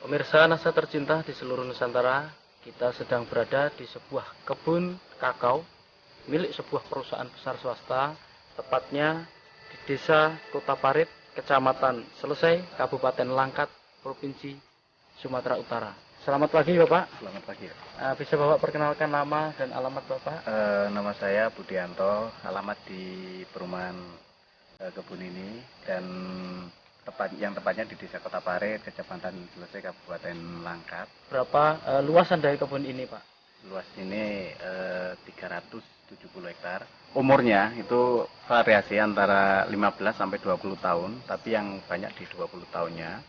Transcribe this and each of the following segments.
Pemirsa NASA tercinta di seluruh Nusantara, kita sedang berada di sebuah kebun kakao milik sebuah perusahaan besar swasta, tepatnya di Desa Kota Parit, Kecamatan Selesai, Kabupaten Langkat, Provinsi Sumatera Utara. Selamat pagi Bapak. Selamat pagi. Bisa Bapak perkenalkan nama dan alamat Bapak? Nama saya Budianto, alamat di perumahan kebun ini dan tepatnya di Desa Kota Parit, Kecamatan Selesai, Kabupaten Langkat. Berapa luasan dari kebun ini Pak? Luas ini 370 hektar. Umurnya itu variasi antara 15 sampai 20 tahun, tapi yang banyak di 20 tahunnya.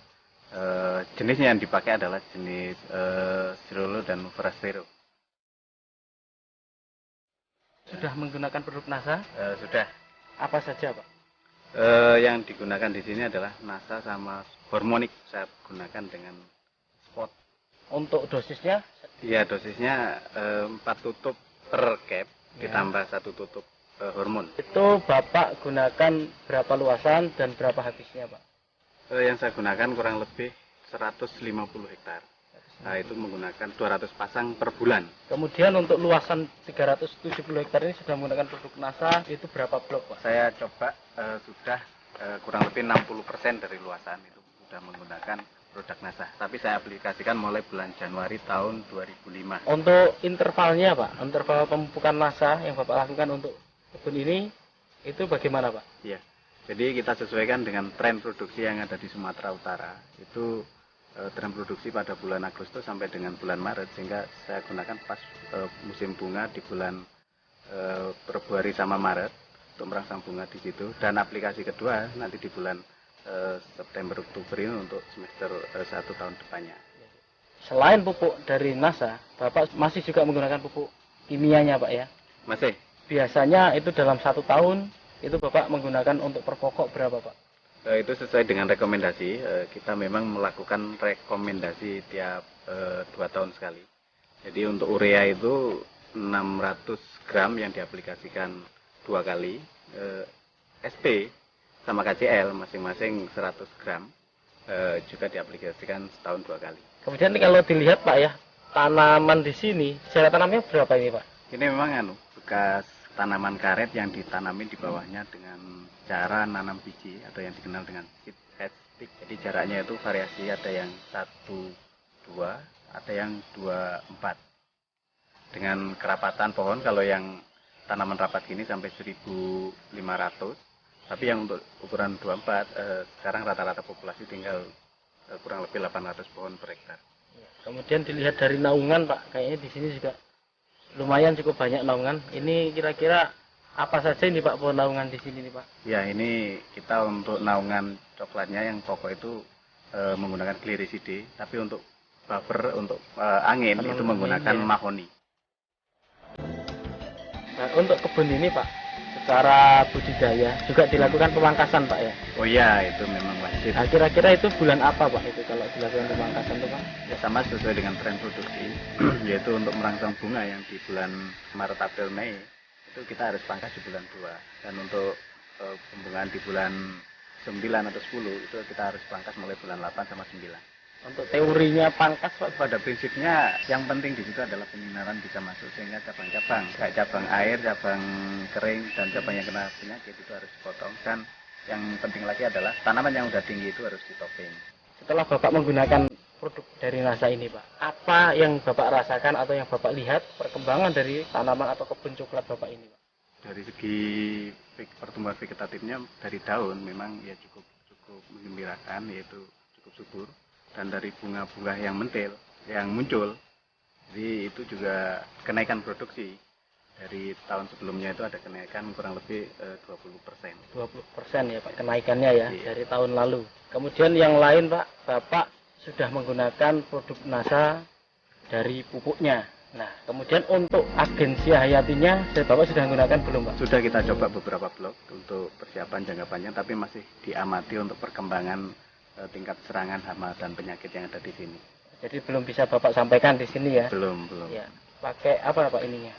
Jenisnya yang dipakai adalah jenis Cirolo dan Forastero. Sudah menggunakan produk NASA? Sudah. Apa saja Pak? Yang digunakan di sini adalah NASA sama hormonik. Saya gunakan dengan spot. Untuk dosisnya? Iya, dosisnya 4 tutup per cap Ya. ditambah 1 tutup hormon. Itu Bapak gunakan berapa luasan dan berapa habisnya Pak? Yang saya gunakan kurang lebih 150 hektar. Nah, itu menggunakan 200 pasang per bulan. Kemudian untuk luasan 370 hektar ini sudah menggunakan produk NASA, itu berapa blok Pak? Saya coba sudah kurang lebih 60% dari luasan itu sudah menggunakan produk NASA. Tapi saya aplikasikan mulai bulan Januari tahun 2005. Untuk intervalnya Pak, interval pemupukan NASA yang Bapak lakukan untuk kebun ini, itu bagaimana Pak? Iya. Jadi kita sesuaikan dengan tren produksi yang ada di Sumatera Utara. Itu tren produksi pada bulan Agustus sampai dengan bulan Maret, sehingga saya gunakan pas musim bunga di bulan Februari sama Maret untuk merangsang bunga di situ. Dan aplikasi kedua nanti di bulan September Oktober ini untuk semester 1 tahun depannya. Selain pupuk dari NASA, Bapak masih juga menggunakan pupuk kimianya Pak ya? Masih. Biasanya itu dalam 1 tahun, itu Bapak menggunakan untuk per pokok berapa Pak? Itu sesuai dengan rekomendasi. Kita memang melakukan rekomendasi tiap 2 tahun sekali. Jadi untuk urea itu 600 gram yang diaplikasikan 2 kali. SP sama KCL masing-masing 100 gram juga diaplikasikan setahun 2 kali. Kemudian kalau dilihat Pak ya, tanaman di sini, jarak tanamnya berapa ini Pak? Ini memang bekas tanaman karet yang ditanami di bawahnya dengan cara nanam biji atau yang dikenal dengan seed head stick. Jadi jaraknya itu variasi, ada yang 1-2, ada yang 2-4. Dengan kerapatan pohon, kalau yang tanaman rapat gini sampai 1.500. Tapi yang untuk ukuran 24, sekarang rata-rata populasi tinggal kurang lebih 800 pohon per hektar. Kemudian dilihat dari naungan Pak, kayaknya di sini juga lumayan cukup banyak naungan. Ini kira-kira apa saja ini Pak pohon naungan di sini nih Pak? Ya, ini kita untuk naungan coklatnya yang pokok itu menggunakan Glyriside, tapi untuk buffer untuk angin itu menggunakan mahoni. Nah, untuk kebun ini Pak, secara budidaya juga dilakukan pemangkasan Pak ya? Oh iya, itu memang wajib. Nah, kira-kira itu bulan apa Pak itu kalau dilakukan pemangkasan itu Pak? Ya, sama sesuai dengan tren produksi, yaitu untuk merangsang bunga yang di bulan Maret, April, Mei, itu kita harus pangkas di bulan 2. Dan untuk pembungaan di bulan 9 atau 10, itu kita harus pangkas mulai bulan 8 sama 9. Untuk teorinya pangkas Pak? Pada prinsipnya yang penting di situ adalah penyinaran bisa masuk, sehingga cabang-cabang kayak cabang air, cabang kering, dan cabang yang kena penyakit itu harus dipotong. Dan yang penting lagi adalah tanaman yang udah tinggi itu harus ditopeng. Setelah Bapak menggunakan produk dari NASA ini Pak, apa yang Bapak rasakan atau yang Bapak lihat perkembangan dari tanaman atau kebun coklat Bapak ini Pak? Dari segi pertumbuhan vegetatifnya dari daun memang ya cukup menggembirakan, yaitu cukup subur. Dan dari bunga-bunga yang mentil, yang muncul, jadi itu juga kenaikan produksi. Dari tahun sebelumnya itu ada kenaikan kurang lebih 20%. 20% ya Pak kenaikannya ya, Iya. dari tahun lalu. Kemudian yang lain Pak, Bapak sudah menggunakan produk NASA dari pupuknya. Nah, kemudian untuk agensi hayatinya, Bapak sudah menggunakan belum Pak? Sudah kita coba beberapa blok untuk persiapan jangka panjang, tapi masih diamati untuk perkembangan tingkat serangan hama dan penyakit yang ada di sini. Jadi belum bisa Bapak sampaikan di sini ya? Belum. Ya. Pakai apa Pak ininya?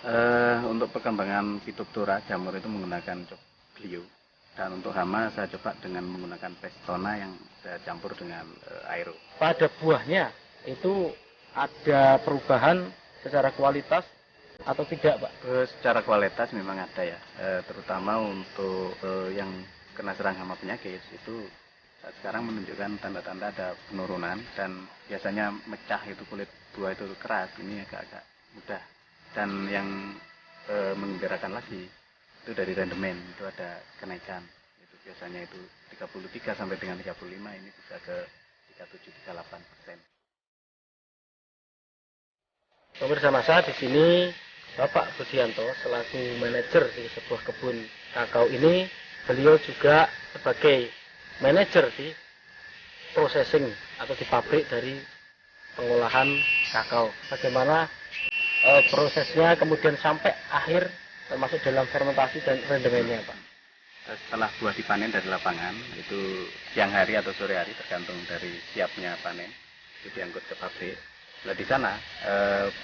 Untuk perkembangan Phytophthora jamur itu menggunakan Glio. Dan untuk hama saya coba dengan menggunakan Pestona yang saya campur dengan Aero. Pada buahnya itu ada perubahan secara kualitas atau tidak, Pak? Secara kualitas memang ada ya, terutama untuk yang kena serang hama penyakit itu saat sekarang menunjukkan tanda-tanda ada penurunan, dan biasanya mecah itu kulit buah itu keras, ini agak-agak mudah. Dan yang menggembirakan lagi itu dari rendemen itu ada kenaikan, itu biasanya itu 33 sampai dengan 35, ini bisa ke 37-38%. Pemirsa masa di sini Bapak Budianto selaku manajer di sebuah kebun kakao ini, beliau juga sebagai manajer di processing atau di pabrik dari pengolahan kakao. Bagaimana prosesnya kemudian sampai akhir termasuk dalam fermentasi dan rendemennya, Pak? Setelah buah dipanen dari lapangan, itu siang hari atau sore hari tergantung dari siapnya panen, itu diangkut ke pabrik. Nah, di sana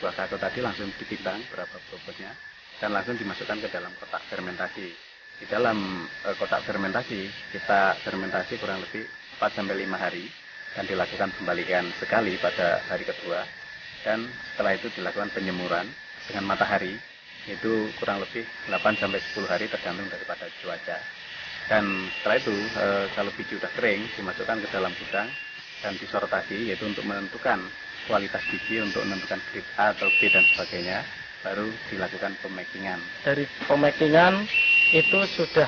buah kakao tadi langsung ditimbang berapa bobotnya dan langsung dimasukkan ke dalam kotak fermentasi. Di dalam kotak fermentasi kita fermentasi kurang lebih 4-5 hari dan dilakukan pembalikan sekali pada hari kedua, dan setelah itu dilakukan penyemuran dengan matahari itu kurang lebih 8-10 hari tergantung daripada cuaca. Dan setelah itu kalau biji sudah kering dimasukkan ke dalam gudang dan disortasi, yaitu untuk menentukan kualitas biji, untuk menentukan grade A atau B dan sebagainya, baru dilakukan pemakingan. Dari pemakingan itu sudah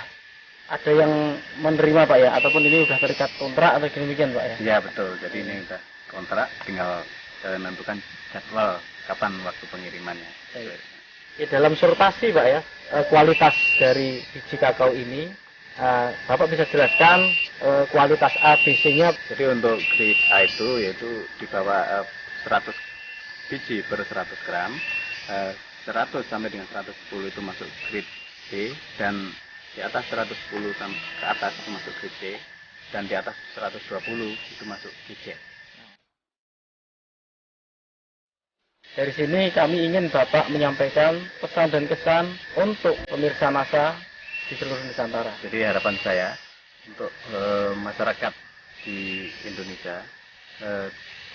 ada yang menerima, Pak ya, ataupun ini sudah terikat kontrak atau demikian, Pak ya? Ya betul, jadi ini sudah kontrak, tinggal menentukan jadwal kapan waktu pengirimannya. Ya, dalam sortasi, Pak ya, kualitas dari biji kakao ini, Bapak bisa jelaskan kualitas A, B, C-nya? Jadi untuk grade A itu yaitu di bawah 100 biji per 100 gram, 100 sampai dengan 110 itu masuk grade B, dan di atas 110 sampai ke atas itu masuk grade C, dan di atas 120 itu masuk grade C. Dari sini kami ingin Bapak menyampaikan pesan dan kesan untuk pemirsa NASA di seluruh Nusantara. Jadi harapan saya untuk masyarakat di Indonesia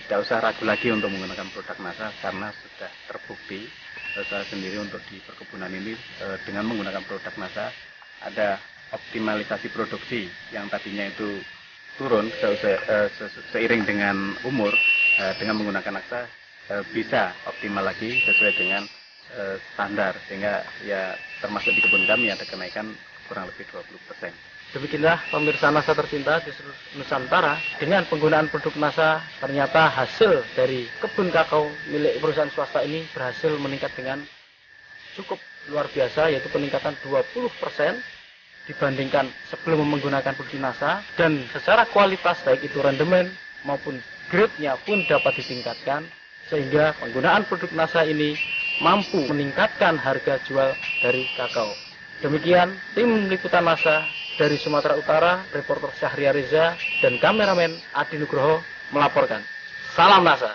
tidak usah ragu lagi untuk menggunakan produk NASA, karena sudah terbukti saya sendiri untuk di perkebunan ini dengan menggunakan produk NASA ada optimalisasi produksi yang tadinya itu turun seiring dengan umur, dengan menggunakan NASA bisa optimal lagi sesuai dengan standar, sehingga ya termasuk di kebun kami ada kenaikan kurang lebih 20%. Demikianlah pemirsa NASA tercinta di seluruh Nusantara, dengan penggunaan produk NASA ternyata hasil dari kebun kakao milik perusahaan swasta ini berhasil meningkat dengan cukup luar biasa, yaitu peningkatan 20% dibandingkan sebelum menggunakan produk NASA, dan secara kualitas baik itu rendemen maupun grade-nya pun dapat ditingkatkan, sehingga penggunaan produk NASA ini mampu meningkatkan harga jual dari kakao. Demikian tim liputan NASA dari Sumatera Utara, reporter Syahria Reza dan kameramen Adi Nugroho melaporkan. Salam NASA.